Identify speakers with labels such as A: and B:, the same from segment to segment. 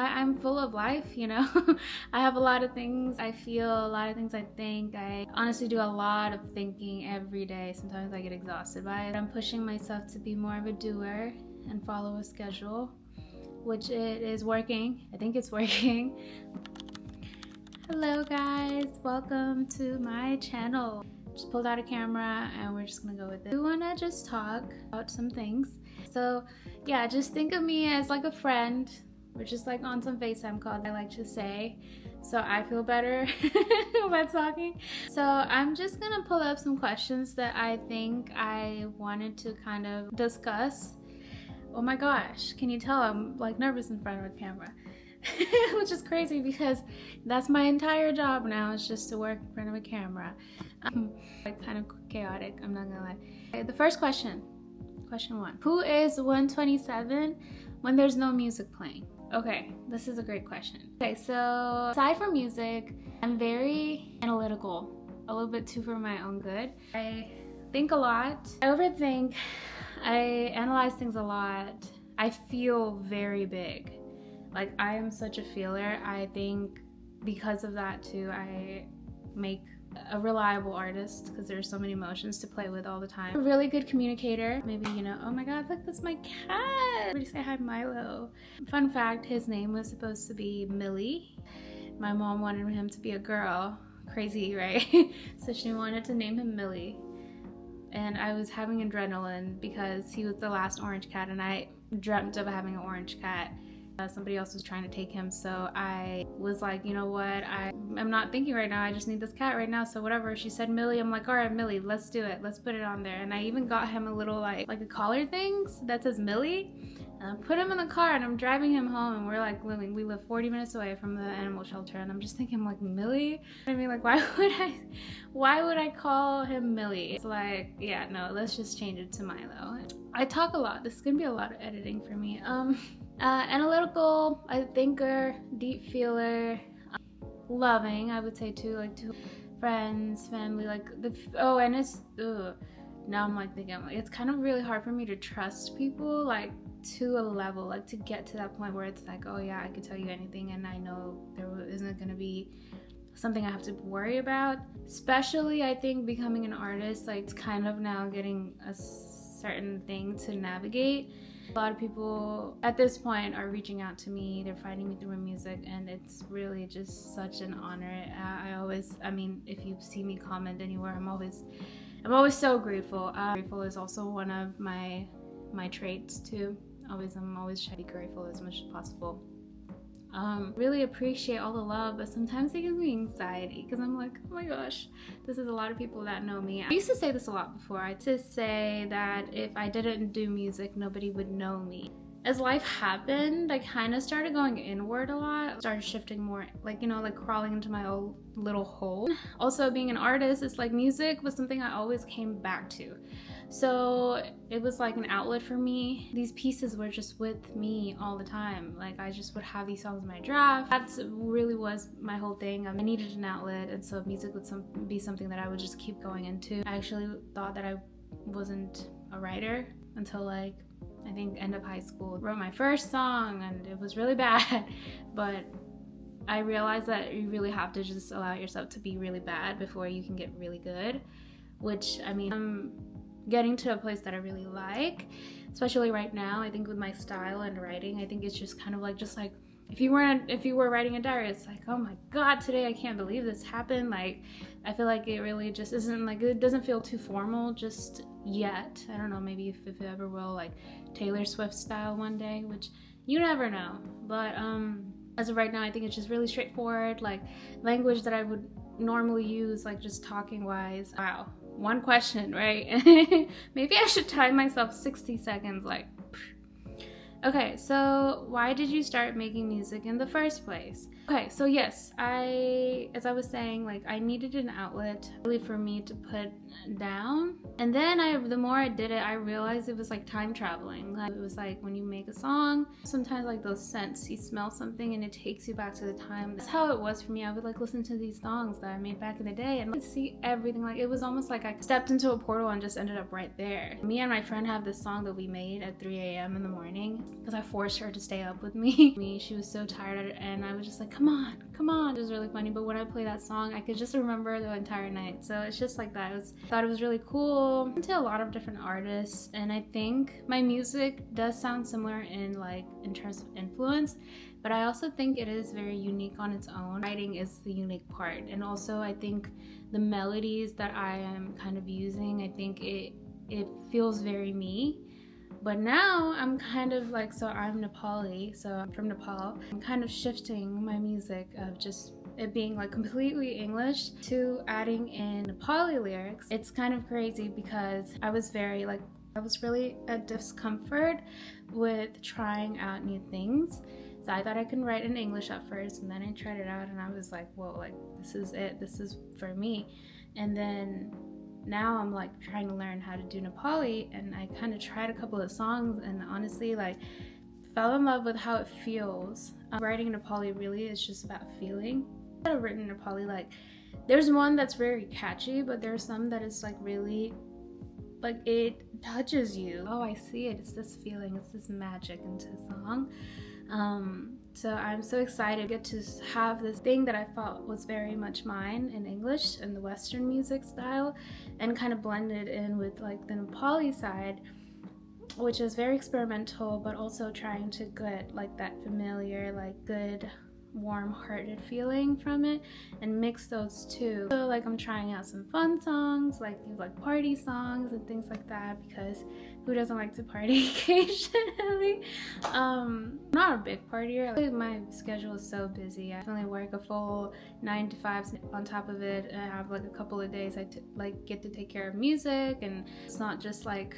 A: I'm full of life, you know. I have a lot of things I feel, a lot of things I think. I honestly do a lot of thinking every day. Sometimes I get exhausted by it. I'm pushing myself to be more of a doer and follow a schedule, which it is working. I think it's working. Hello guys, welcome to my channel. Just pulled out a camera and we're just gonna go with it. We wanna just talk about some things. So yeah, just think of me as like a friend. We're just like on some FaceTime call, I like to say, so I feel better about talking. So I'm just gonna pull up some questions that I think I wanted to kind of discuss. Oh my gosh, can you tell I'm like nervous in front of a camera? Which is crazy because that's my entire job now, is just to work in front of a camera. Like kind of chaotic, I'm not gonna lie. Okay, the first question one. Who is 127 when there's no music playing? Okay, this is a great question. Okay, so aside from music, I'm very analytical, a little bit too for my own good. I think a lot, I overthink, I analyze things a lot. I feel very big. Like, I am such a feeler. I think because of that too, I make a reliable artist because there's so many emotions to play with all the time. A really good communicator. Maybe, you know, oh my god, look, that's my cat. Everybody say hi, Milo. Fun fact, his name was supposed to be Millie. My mom wanted him to be a girl. Crazy, right? So she wanted to name him Millie. And I was having adrenaline because he was the last orange cat and I dreamt of having an orange cat. Somebody else was trying to take him, so I was like, you know what, I'm not thinking right now, I just need this cat right now, so whatever. She said Millie, I'm like, all right, Millie, let's do it, let's put it on there. And I even got him a little like a collar thing that says Millie. Put him in the car and I'm driving him home, and we're like we live 40 minutes away from the animal shelter, and I'm just thinking like, Millie? I mean, like, why would I call him Millie? It's like, yeah, no, let's just change it to Milo. I talk a lot, this is gonna be a lot of editing for me. Analytical, a thinker, deep feeler, loving, I would say too, like to friends, family, like and it's, now I'm like thinking, it's kind of really hard for me to trust people, like to a level, like to get to that point where it's like, oh yeah, I could tell you anything and I know there isn't gonna be something I have to worry about. Especially, I think, becoming an artist, like it's kind of now getting a certain thing to navigate. A lot of people at this point are reaching out to me, they're finding me through my music, and it's really just such an honor. I mean, if you see me comment anywhere, I'm always so grateful. Grateful is also one of my traits too. I'm always trying to be grateful as much as possible. Really appreciate all the love, but sometimes it gives me anxiety because I'm like, oh my gosh, this is a lot of people that know me. I used to say this a lot before. I used to say that if I didn't do music, nobody would know me. As life happened, I kind of started going inward a lot. Started shifting more, like, you know, like crawling into my own little hole. Also, being an artist, it's like music was something I always came back to. So it was like an outlet for me. These pieces were just with me all the time. Like, I just would have these songs in my draft. That really was my whole thing. I needed an outlet, and so music would be something that I would just keep going into. I actually thought that I wasn't a writer until like, I think end of high school. I wrote my first song and it was really bad, but I realized that you really have to just allow yourself to be really bad before you can get really good, which, I mean, I'm getting to a place that I really like, especially right now. I think with my style and writing, I think it's just kind of like, if you were writing a diary, it's like, oh my god, today I can't believe this happened. Like, I feel like it really just isn't, like, it doesn't feel too formal just yet. I don't know, maybe if it ever will, like Taylor Swift style one day, which you never know. But as of right now, I think it's just really straightforward, like language that I would normally use, like just talking wise. Wow, one question, right? Maybe I should time myself 60 seconds, like. Okay, so why did you start making music in the first place? Okay, so yes, as I was saying, like, I needed an outlet really for me to put down. And then the more I did it, I realized it was like time traveling. Like, it was like when you make a song, sometimes like those scents, you smell something and it takes you back to the time. That's how it was for me. I would like listen to these songs that I made back in the day and like see everything. Like, it was almost like I stepped into a portal and just ended up right there. Me and my friend have this song that we made at 3 a.m. in the morning. because I forced her to stay up with me. She was so tired and I was just like, come on, come on. It was really funny, but when I play that song, I could just remember the entire night. So it's just like that. I thought it was really cool. I'm into a lot of different artists, and I think my music does sound similar in terms of influence, but I also think it is very unique on its own. Writing is the unique part, and also I think the melodies that I am kind of using, I think it feels very me. But now I'm kind of like, so I'm Nepali, so I'm from Nepal. I'm kind of shifting my music of just it being like completely English to adding in Nepali lyrics. It's kind of crazy because I was really at discomfort with trying out new things. So I thought I could write in English at first, and then I tried it out and I was like, whoa, like this is it, this is for me. And then now I'm like trying to learn how to do Nepali, and I kind of tried a couple of songs and honestly like fell in love with how it feels. Writing Nepali really is just about feeling. I've written Nepali, like there's one that's very catchy, but there's some that is like really like it touches you. Oh, I see it, it's this feeling, it's this magic into the song. So I'm so excited to get to have this thing that I felt was very much mine in English and the Western music style, and kind of blend it in with like the Nepali side, which is very experimental, but also trying to get like that familiar, like good, warm-hearted feeling from it and mix those two. So like I'm trying out some fun songs, like party songs and things like that, because who doesn't like to party occasionally? I'm not a big partier. My schedule is so busy. I definitely work a full 9 to 5 on top of it, and I have like a couple of days I get to take care of music, and it's not just like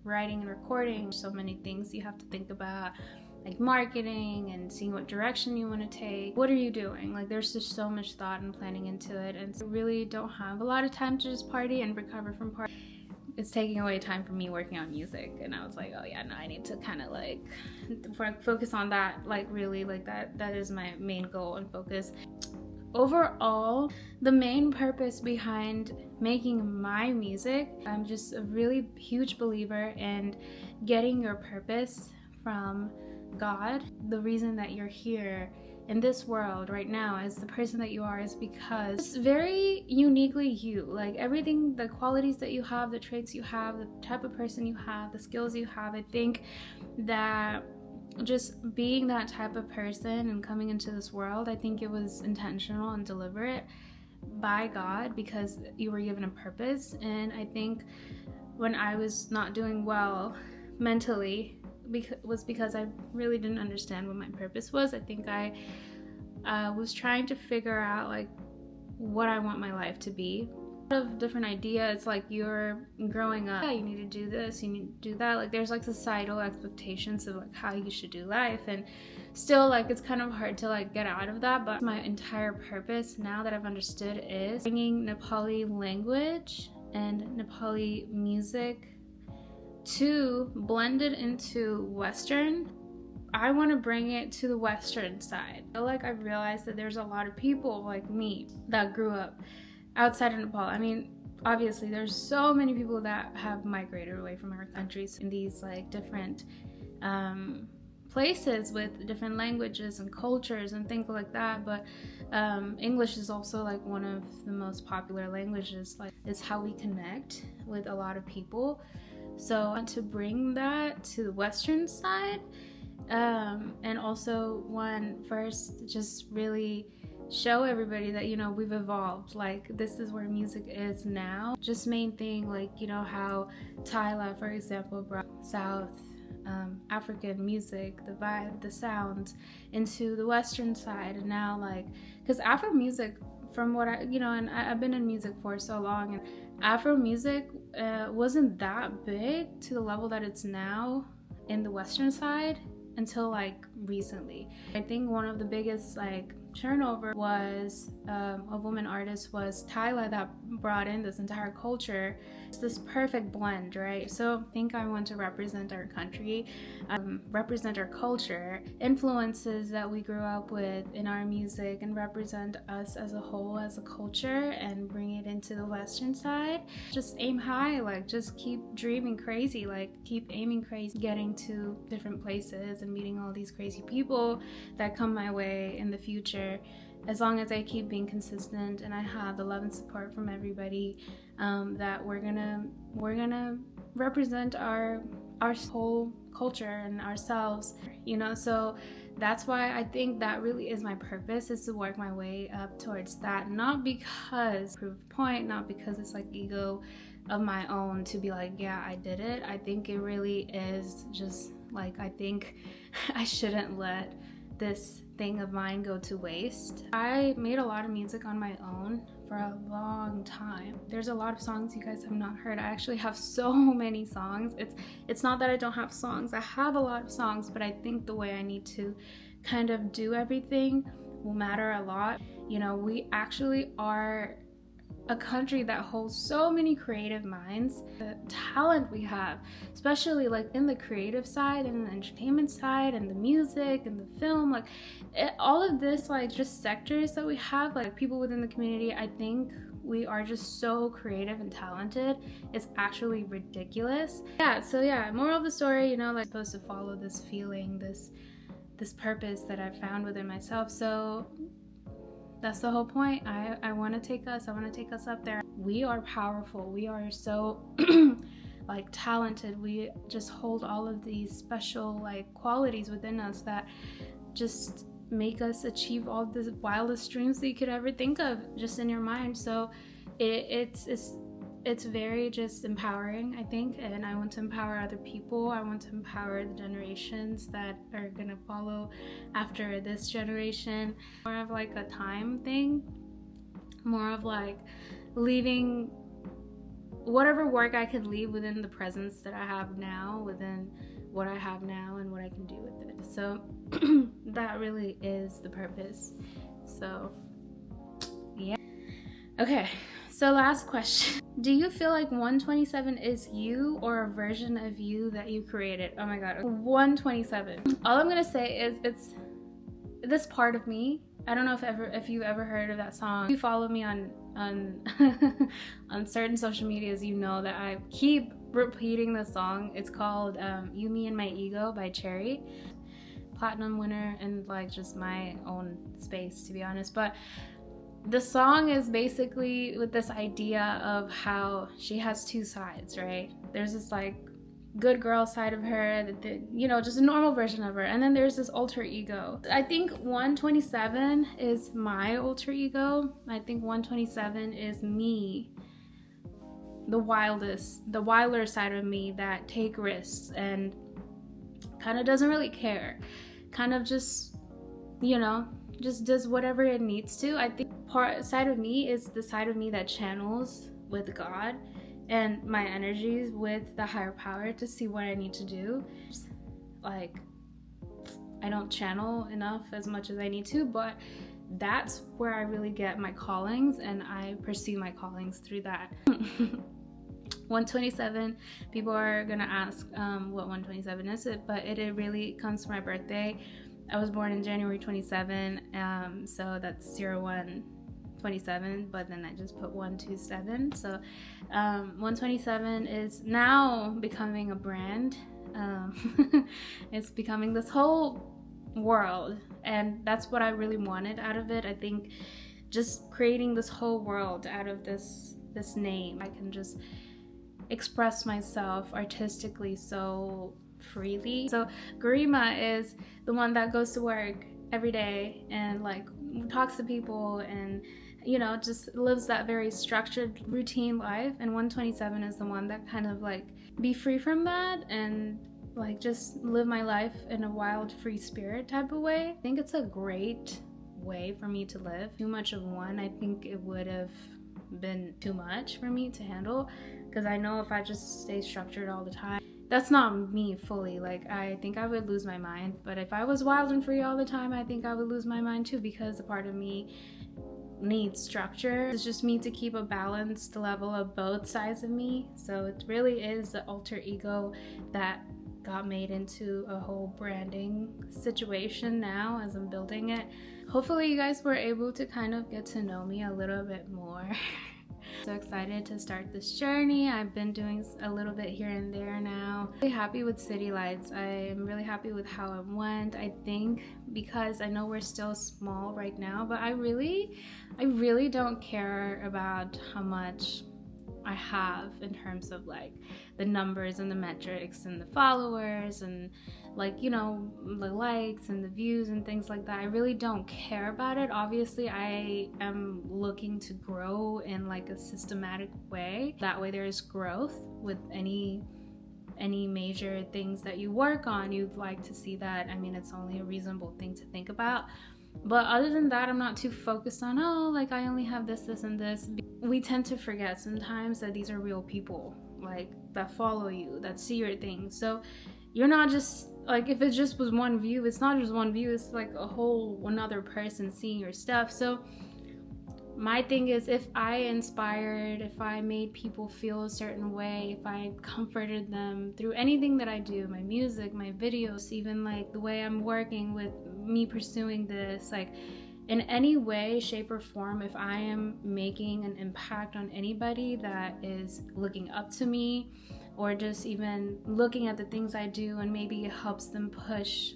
A: writing and recording. So many things you have to think about, like marketing and seeing what direction you want to take. What are you doing? Like there's just so much thought and planning into it, and so I really don't have a lot of time to just party and recover from party. It's taking away time from me working on music, and I was like, oh yeah, no, I need to kind of like focus on that, like really like that is my main goal and focus. Overall, the main purpose behind making my music, I'm just a really huge believer in getting your purpose from God. The reason that you're here in this world right now as the person that you are is because it's very uniquely you. Like everything, the qualities that you have, the traits you have, the type of person you have, the skills you have, I think that just being that type of person and coming into this world, I think it was intentional and deliberate by God, because you were given a purpose. And I think when I was not doing well mentally, was because I really didn't understand what my purpose was. I think I was trying to figure out like what I want my life to be. A lot of different ideas, like you're growing up, yeah, you need to do this, you need to do that. Like there's like societal expectations of like how you should do life, and still like it's kind of hard to like get out of that. But my entire purpose now that I've understood is bringing Nepali language and Nepali music to blend it into Western. I want to bring it to the Western side. I feel like I've realized that there's a lot of people like me that grew up outside of Nepal. I mean, obviously there's so many people that have migrated away from our countries in these like different places with different languages and cultures and things like that, but English is also like one of the most popular languages. Like it's how we connect with a lot of people. So I want to bring that to the Western side, and also first just really show everybody that, you know, we've evolved. Like this is where music is now. Just main thing, like, you know, how Tyla, for example, brought South African music, the vibe, the sounds into the Western side. And now like, because Afro music, from what I, you know, and I've been in music for so long, and Afro music wasn't that big to the level that it's now in the Western side until like recently. I think one of the biggest like turnover was a woman artist was Tyla, that brought in this entire culture. It's this perfect blend, right? So I think I want to represent our country, represent our culture, influences that we grew up with in our music, and represent us as a whole, as a culture, and bring it into the Western side. Just aim high, like just keep dreaming crazy, like keep aiming crazy, getting to different places and meeting all these crazy people that come my way in the future. As long as I keep being consistent and I have the love and support from everybody, that we're gonna represent our whole culture and ourselves, you know. So that's why I think that really is my purpose, is to work my way up towards that. Not because prove a point, not because it's like ego of my own to be like, yeah, I did it. I think it really is just like, I think I shouldn't let this thing of mine go to waste. I made a lot of music on my own for a long time. There's a lot of songs you guys have not heard. I actually have so many songs. It's not that I don't have songs. I have a lot of songs, but I think the way I need to kind of do everything will matter a lot. You know, we actually are a country that holds so many creative minds. The talent we have, especially like in the creative side and the entertainment side and the music and the film, like all of this, like just sectors that we have, like people within the community, I think we are just so creative and talented. It's actually ridiculous. Yeah, moral of the story, you know, like supposed to follow this feeling, this purpose that I found within myself. So that's the whole point. I want to take us up there. We are powerful. We are so like talented. We just hold all of these special like qualities within us that just make us achieve all the wildest dreams that you could ever think of just in your mind. So it's very just empowering, I think, and I want to empower other people. I want to empower the generations that are gonna follow after this generation. More of like a time thing, more of like leaving whatever work I can leave within the presence that I have now, within what I have now and what I can do with it. So that really is the purpose. So yeah. Okay, so last question. Do you feel like 127 is you, or a version of you that you created? Oh my god, 127. All I'm gonna say is it's this part of me. I don't know if you've ever heard of that song. If you follow me on on certain social medias, you know that I keep repeating the song. It's called You, Me, and My Ego by Cherry. Platinum winner in like just my own space, to be honest. But the song is basically with this idea of how she has two sides, right? There's this like good girl side of her, you know, just a normal version of her, and then there's this alter ego. I think 127 is my alter ego. I think 127 is me, the wilder side of me that take risks and kind of doesn't really care, kind of just, you know, just does whatever it needs to. I think side of me is the side of me that channels with God and my energies with the higher power to see what I need to do. Like, I don't channel enough as much as I need to, but that's where I really get my callings, and I pursue my callings through that. 127, people are gonna ask what 127 is, but it really comes from my birthday. I was born in January 27, so that's 0127, but then I just put 127. So 127 is now becoming a brand. It's becoming this whole world, and that's what I really wanted out of it. I think just creating this whole world out of this name, I can just express myself artistically so freely. So Garima is the one that goes to work every day and like talks to people and, you know, just lives that very structured routine life, and 127 is the one that kind of like be free from that and like just live my life in a wild, free spirit type of way. I think it's a great way for me to live. Too much of one, I think it would have been too much for me to handle, because I know if I just stay structured all the time, that's not me fully. Like, I think I would lose my mind. But if I was wild and free all the time, I think I would lose my mind too, because a part of me needs structure. It's just me to keep a balanced level of both sides of me. So it really is the alter ego that got made into a whole branding situation now as I'm building it. Hopefully you guys were able to kind of get to know me a little bit more. So excited to start this journey. I've been doing a little bit here and there now. Really happy with City Lights. I'm really happy with how it went. I think because I know we're still small right now, but I really don't care about how much I have in terms of like the numbers and the metrics and the followers and like, you know, the likes and the views and things like that. I really don't care about it. Obviously I am looking to grow in like a systematic way. That way there is growth with any major things that you work on. You'd like to see that. I mean, it's only a reasonable thing to think about. But other than that, I'm not too focused on, oh, like I only have this and this. We tend to forget sometimes that these are real people, like that follow you, that see your things. So you're not just like, if it just was one view, it's not just one view, it's like a whole another person seeing your stuff. So my thing is, if I inspired, if I made people feel a certain way, if I comforted them through anything that I do, my music, my videos, even like the way I'm working with me pursuing this, like in any way, shape or form, if I am making an impact on anybody that is looking up to me, or just even looking at the things I do and maybe it helps them push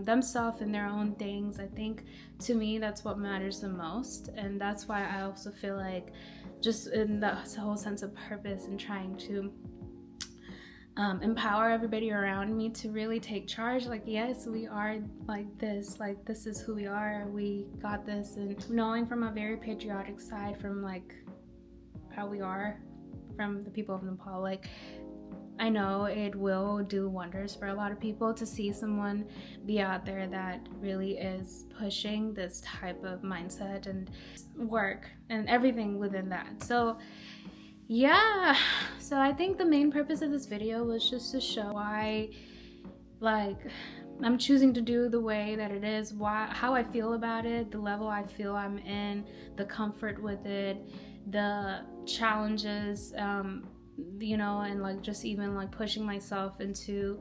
A: themselves in their own things, I think to me that's what matters the most. And that's why I also feel like, just in the whole sense of purpose and trying to empower everybody around me to really take charge. Like, yes, we are like this is who we are, we got this. And knowing from a very patriotic side, from like how we are from the people of Nepal, like I know it will do wonders for a lot of people to see someone be out there that really is pushing this type of mindset and work and everything within that. So yeah, so I think the main purpose of this video was just to show why, like, I'm choosing to do the way that it is, how I feel about it, the level I feel I'm in, the comfort with it, the challenges, you know, and like just even like pushing myself into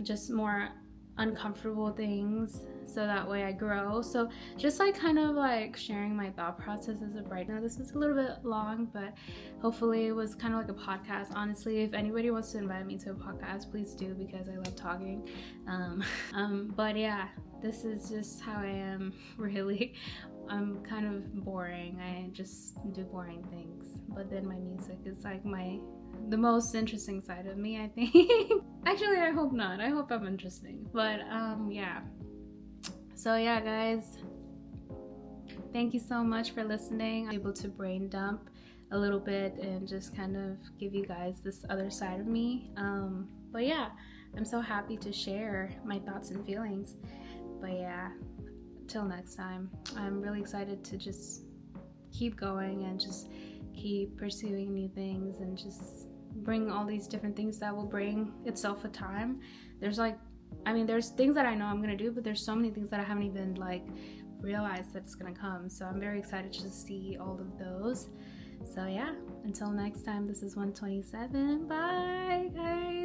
A: just more uncomfortable things so that way I grow. So just like kind of like sharing my thought processes of right now. This is a little bit long, but hopefully it was kind of like a podcast. Honestly, if anybody wants to invite me to a podcast, please do, because I love talking. But yeah, this is just how I am, really. I'm kind of boring. I just do boring things, but then my music is like the most interesting side of me, I think. Actually, I hope not. I hope I'm interesting. But yeah. So yeah, guys, thank you so much for listening. I'm able to brain dump a little bit and just kind of give you guys this other side of me. But yeah, I'm so happy to share my thoughts and feelings. But yeah, till next time, I'm really excited to just keep going and just keep pursuing new things and just bring all these different things that will bring itself a time. There's things that I know I'm gonna do, but there's so many things that I haven't even like realized that it's gonna come. So I'm very excited to see all of those. So yeah, until next time, this is 127. Bye guys.